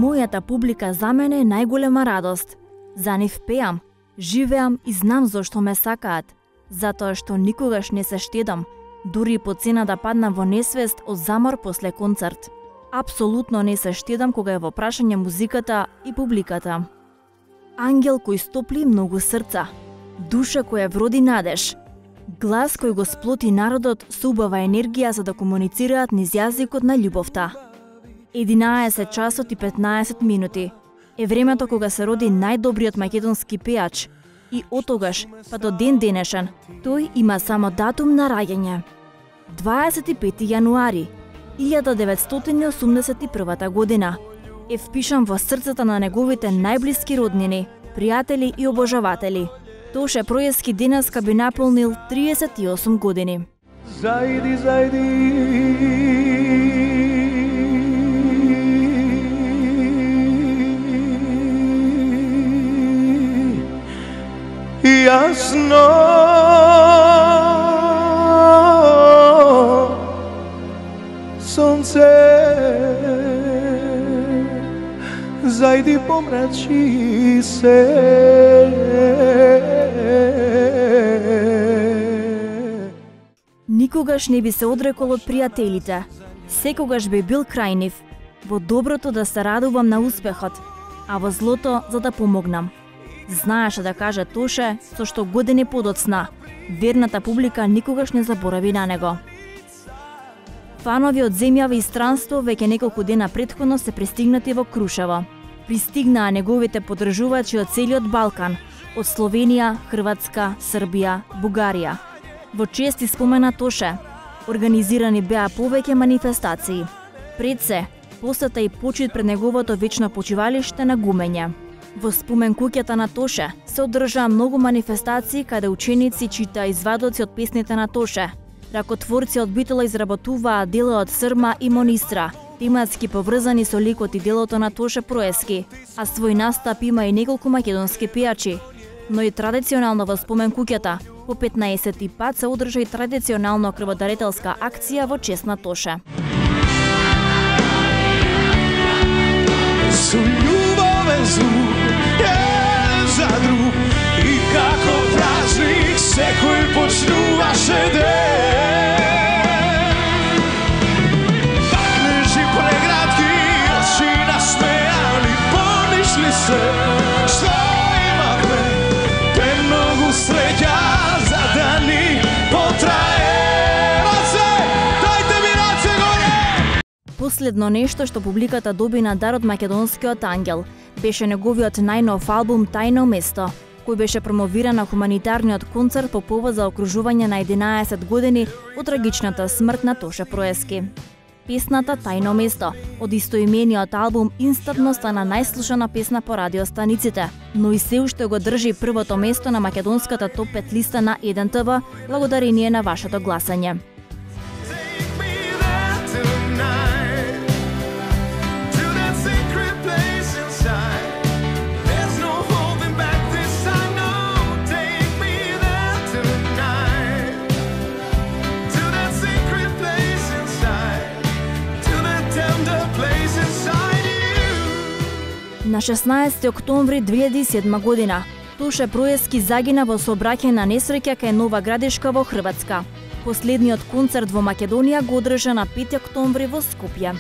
Мојата публика за мене е најголема радост. За нив пеам, живеам и знам зошто ме сакаат. Затоа што никогаш не се штедам, дури по цена да паднам во несвест од замор после концерт. Апсолутно не се штедам кога е во прашање музиката и публиката. Ангел кој стопли многу срца, душа која вроди надеж, глас кој го сплоти народот со убава енергија за да комуницираат низ јазикот на љубовта. 11 часот и 15 минути е времето кога се роди најдобриот македонски пеач и од тогаш па до ден денешен тој има само датум на раѓање. 25 јануари 1981 година е впишан во срцата на неговите најблиски роднини, пријатели и обожаватели. Тоше Проески денеска би наполнил 38 години. Зајди, зајди, јасно, сонце, зајди помрачи се. Никогаш не би се одрекол од пријателите, секогаш би бил крај нив, во доброто да се радувам на успехот, а во злото за да помогнам. Знаеше да каже Тоше, со што години подоцна, верната публика никогаш не заборави на него. Фанови од земјава и странство веќе неколку дена претходно се пристигнати во Крушево. Пристигнаа неговите поддржувачи од целиот Балкан, од Словенија, Хрватска, Србија, Бугарија. Во чест спомена Тоше, организирани беа повеќе манифестации. Пред се, посета и почит пред неговото вечно почивалиште на Гумење. Во спомен куќата на Тоше се одржаа многу манифестации каде ученици читаа извадоци од песните на Тоше. Ракотворци од Битола изработуваа дела од Срма и Монистра, тематски поврзани со ликот и делото на Тоше Проески, а свој настап има и неколку македонски пејачи. Но и традиционално во спомен куќата, по 15 пат се одржа и традиционално крводарителска акција во чест на Тоше. Со љубовен звук за друг и како празник секој почнуваше ден. Пакнежи преградки, очи насмејани, помниш ли се што имахме? Те многу среќа за да ни потрае. Дајте ми раце горе! Последно нешто што публиката доби на дар од македонскиот ангел беше неговиот најнов албум Тајно место, кој беше промовиран на хуманитарниот концерт по повод за окружување на 11 години од трагичната смрт на Тоше Проески. Песната Тајно место од истоимениот албум инстантно стана најслушана песна по радиостаниците, но и се уште го држи првото место на македонската топ 5 листа на 1TV благодарение на вашето гласање. На 16 октомври 2007 година Тоше Проески загина во сообраќајна на несреќа кај Нова Градишка во Хрватска. Последниот концерт во Македонија го одржа на 5 октомври во Скопје.